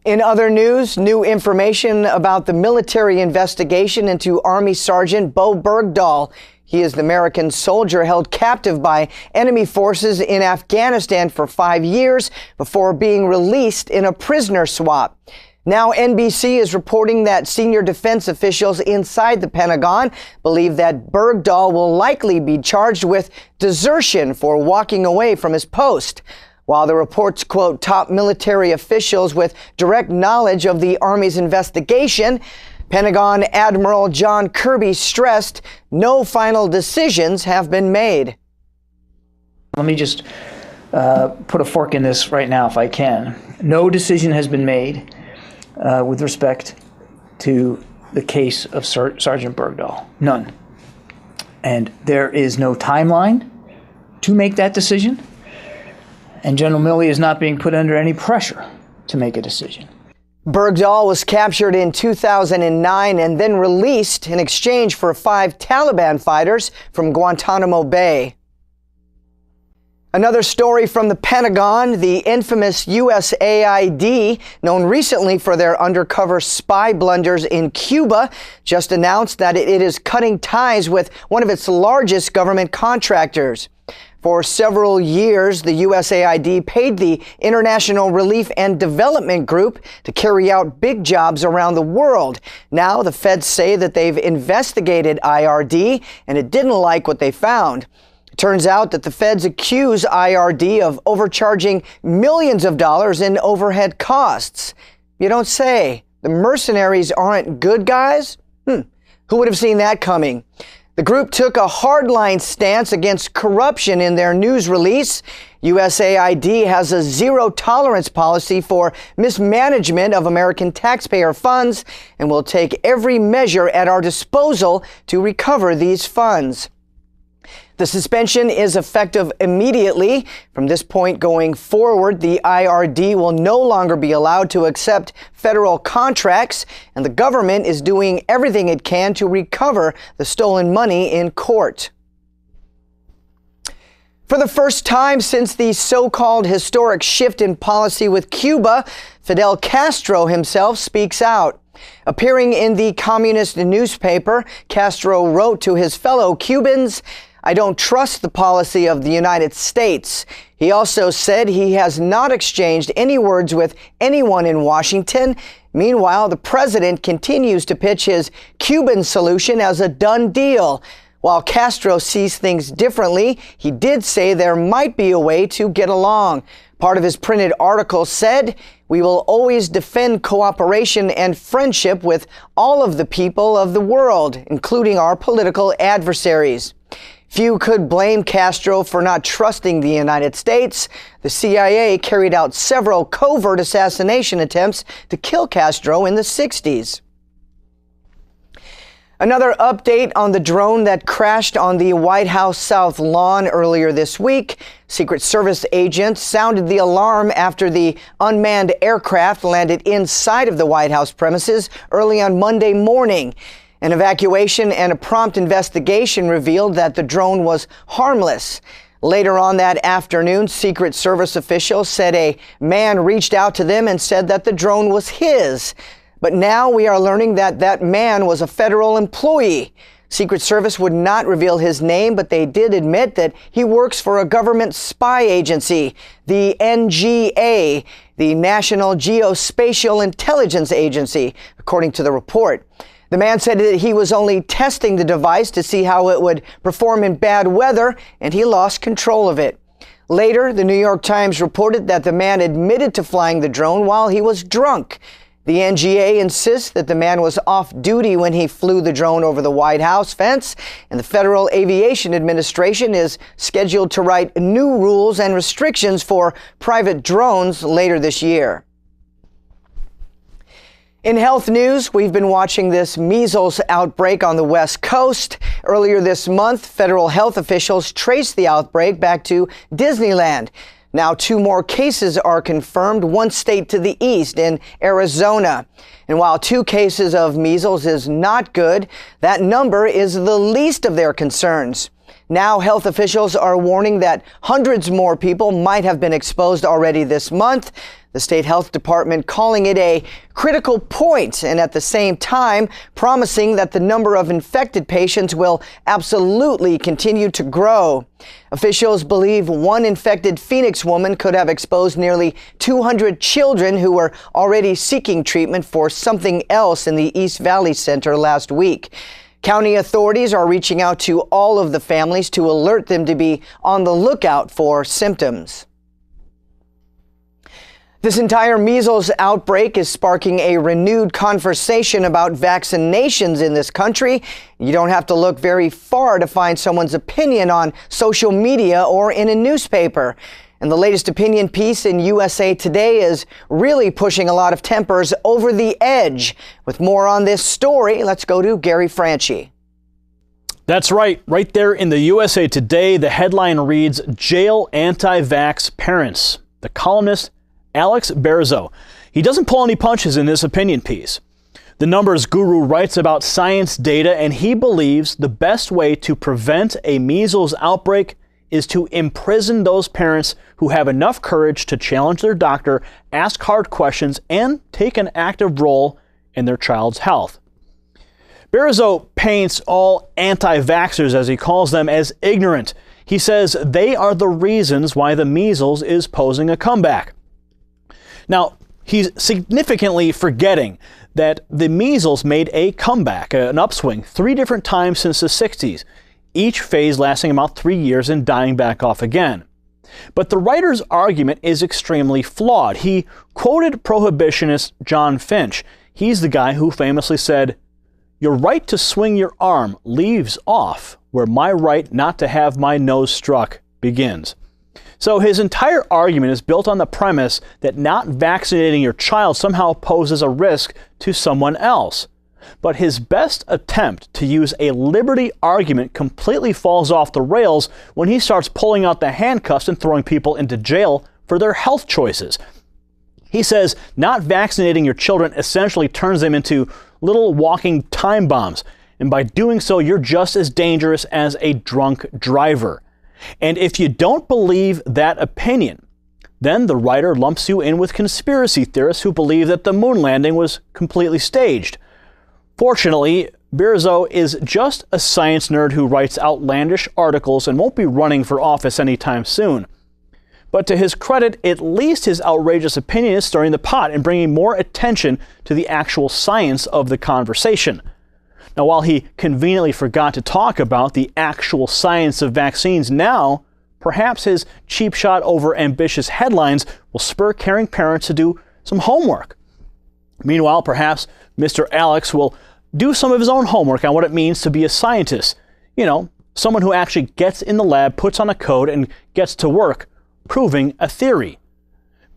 In other news, new information about the military investigation into Army Sergeant Bo Bergdahl. He is the American soldier held captive by enemy forces in Afghanistan for 5 years before being released in a prisoner swap. Now NBC is reporting that senior defense officials inside the Pentagon believe that Bergdahl will likely be charged with desertion for walking away from his post. While the reports quote top military officials with direct knowledge of the Army's investigation, Pentagon Admiral John Kirby stressed no final decisions have been made. Let me just put a fork in this right now if I can. No decision has been made with respect to the case of Sergeant Bergdahl. None. And there is no timeline to make that decision. And General Milley is not being put under any pressure to make a decision. Bergdahl was captured in 2009 and then released in exchange for 5 Taliban fighters from Guantanamo Bay. Another story from the Pentagon, the infamous USAID, known recently for their undercover spy blunders in Cuba, just announced that it is cutting ties with one of its largest government contractors. For several years, the USAID paid the International Relief and Development Group to carry out big jobs around the world. Now, the feds say that they've investigated IRD and it didn't like what they found. It turns out that the feds accuse IRD of overcharging millions of dollars in overhead costs. You don't say. The mercenaries aren't good guys? Who would have seen that coming? The group took a hardline stance against corruption in their news release. USAID has a zero-tolerance policy for mismanagement of American taxpayer funds and will take every measure at our disposal to recover these funds. The suspension is effective immediately. From this point going forward, the IRD will no longer be allowed to accept federal contracts, and the government is doing everything it can to recover the stolen money in court. For the first time since the so-called historic shift in policy with Cuba, Fidel Castro himself speaks out. Appearing in the communist newspaper, Castro wrote to his fellow Cubans, "I don't trust the policy of the United States." He also said he has not exchanged any words with anyone in Washington. Meanwhile, the president continues to pitch his Cuban solution as a done deal. While Castro sees things differently, he did say there might be a way to get along. Part of his printed article said, "We will always defend cooperation and friendship with all of the people of the world, including our political adversaries." Few could blame Castro for not trusting the United States. The CIA carried out several covert assassination attempts to kill Castro in the 60s. Another update on the drone that crashed on the White House South Lawn earlier this week. Secret Service agents sounded the alarm after the unmanned aircraft landed inside of the White House premises early on Monday morning. An evacuation and a prompt investigation revealed that the drone was harmless. Later on that afternoon, Secret Service officials said a man reached out to them and said that the drone was his. But now we are learning that that man was a federal employee. Secret Service would not reveal his name, but they did admit that he works for a government spy agency, the NGA, the National Geospatial Intelligence Agency, according to the report. The man said that he was only testing the device to see how it would perform in bad weather, and he lost control of it. Later, the New York Times reported that the man admitted to flying the drone while he was drunk. The NGA insists that the man was off duty when he flew the drone over the White House fence, and the Federal Aviation Administration is scheduled to write new rules and restrictions for private drones later this year. In health news, we've been watching this measles outbreak on the West Coast. Earlier this month, federal health officials traced the outbreak back to Disneyland. Now 2 more cases are confirmed, one state to the east in Arizona. And while 2 cases of measles is not good, that number is the least of their concerns. Now health officials are warning that hundreds more people might have been exposed already this month. The state health department calling it a critical point, and at the same time promising that the number of infected patients will absolutely continue to grow. Officials believe one infected Phoenix woman could have exposed nearly 200 children who were already seeking treatment for something else in the East Valley Center last week. County authorities are reaching out to all of the families to alert them to be on the lookout for symptoms. This entire measles outbreak is sparking a renewed conversation about vaccinations in this country. You don't have to look very far to find someone's opinion on social media or in a newspaper. And the latest opinion piece in USA Today is really pushing a lot of tempers over the edge. With more on this story, let's go to Gary Franchi. That's right. Right there in the USA Today, the headline reads, "Jail Anti-Vax Parents." The columnist Alex Bergdahl. He doesn't pull any punches in this opinion piece. The numbers guru writes about science data, and he believes the best way to prevent a measles outbreak is to imprison those parents who have enough courage to challenge their doctor, ask hard questions, and take an active role in their child's health. Bergdahl paints all anti-vaxxers, as he calls them, as ignorant. He says they are the reasons why the measles is posing a comeback. Now, he's significantly forgetting that the measles made a comeback, an upswing, 3 different times since the 60s, each phase lasting about 3 years and dying back off again. But the writer's argument is extremely flawed. He quoted prohibitionist John Finch. He's the guy who famously said, "Your right to swing your arm leaves off where my right not to have my nose struck begins." So his entire argument is built on the premise that not vaccinating your child somehow poses a risk to someone else. But his best attempt to use a liberty argument completely falls off the rails when he starts pulling out the handcuffs and throwing people into jail for their health choices. He says not vaccinating your children essentially turns them into little walking time bombs, and by doing so, you're just as dangerous as a drunk driver. And if you don't believe that opinion, then the writer lumps you in with conspiracy theorists who believe that the moon landing was completely staged. Fortunately, Bergdahl is just a science nerd who writes outlandish articles and won't be running for office anytime soon. But to his credit, at least his outrageous opinion is stirring the pot and bringing more attention to the actual science of the conversation. Now, while he conveniently forgot to talk about the actual science of vaccines now, perhaps his cheap shot over ambitious headlines will spur caring parents to do some homework. Meanwhile, perhaps Mr. Alex will do some of his own homework on what it means to be a scientist. You know, someone who actually gets in the lab, puts on a code, and gets to work proving a theory.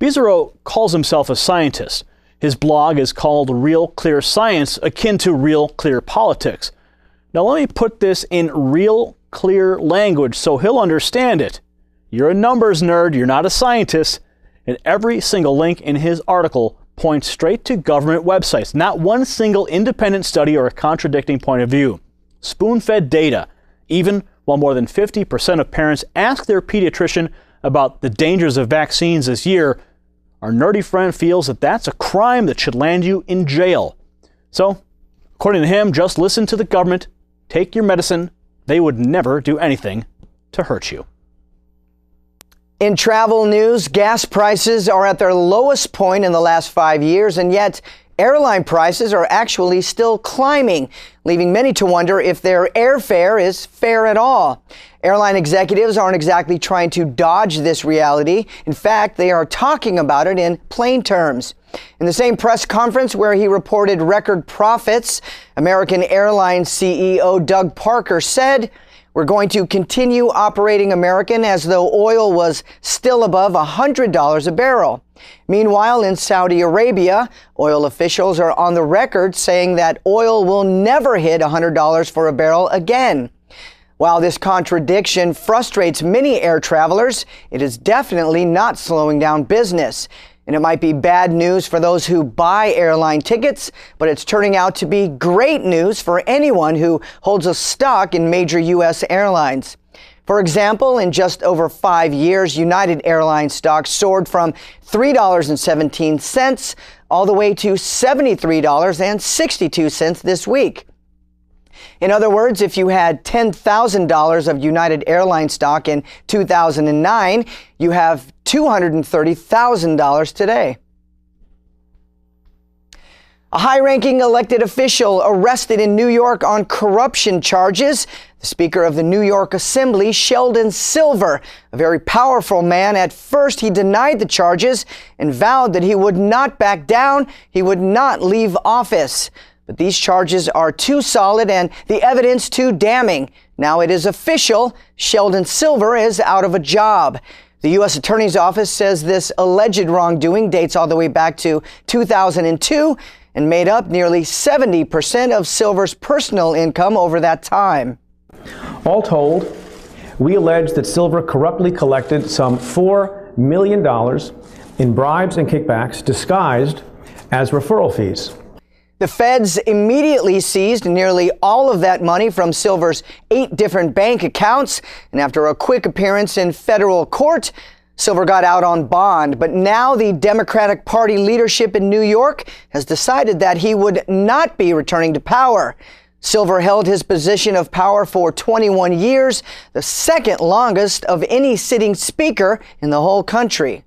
Bergdahl calls himself a scientist. His blog is called Real Clear Science, akin to Real Clear Politics. Now let me put this in real clear language so he'll understand it. You're a numbers nerd, you're not a scientist, and every single link in his article points straight to government websites, not one single independent study or a contradicting point of view. Spoon-fed data, even while more than 50% of parents ask their pediatrician about the dangers of vaccines this year, our nerdy friend feels that that's a crime that should land you in jail. So, according to him, just listen to the government, take your medicine. They would never do anything to hurt you. In travel news, gas prices are at their lowest point in the last 5 years, and yet airline prices are actually still climbing, leaving many to wonder if their airfare is fair at all. Airline executives aren't exactly trying to dodge this reality. In fact, they are talking about it in plain terms. In the same press conference where he reported record profits, American Airlines CEO Doug Parker said, "We're going to continue operating American as though oil was still above $100 a barrel." Meanwhile, in Saudi Arabia, oil officials are on the record saying that oil will never hit $100 for a barrel again. While this contradiction frustrates many air travelers, it is definitely not slowing down business. And it might be bad news for those who buy airline tickets, but it's turning out to be great news for anyone who holds a stock in major U.S. airlines. For example, in just over 5 years, United Airlines stock soared from $3.17 all the way to $73.62 this week. In other words, if you had $10,000 of United Airlines stock in 2009, you have $230,000 today. A high-ranking elected official arrested in New York on corruption charges. The Speaker of the New York Assembly, Sheldon Silver, a very powerful man. At first, he denied the charges and vowed that he would not back down. He would not leave office. But these charges are too solid and the evidence too damning. Now it is official. Sheldon Silver is out of a job. The U.S. Attorney's Office says this alleged wrongdoing dates all the way back to 2002 and made up nearly 70% of Silver's personal income over that time. All told, we allege that Silver corruptly collected some $4 million in bribes and kickbacks disguised as referral fees. The feds immediately seized nearly all of that money from Silver's 8 different bank accounts, and after a quick appearance in federal court, Silver got out on bond. But now the Democratic Party leadership in New York has decided that he would not be returning to power. Silver held his position of power for 21 years, the second longest of any sitting speaker in the whole country.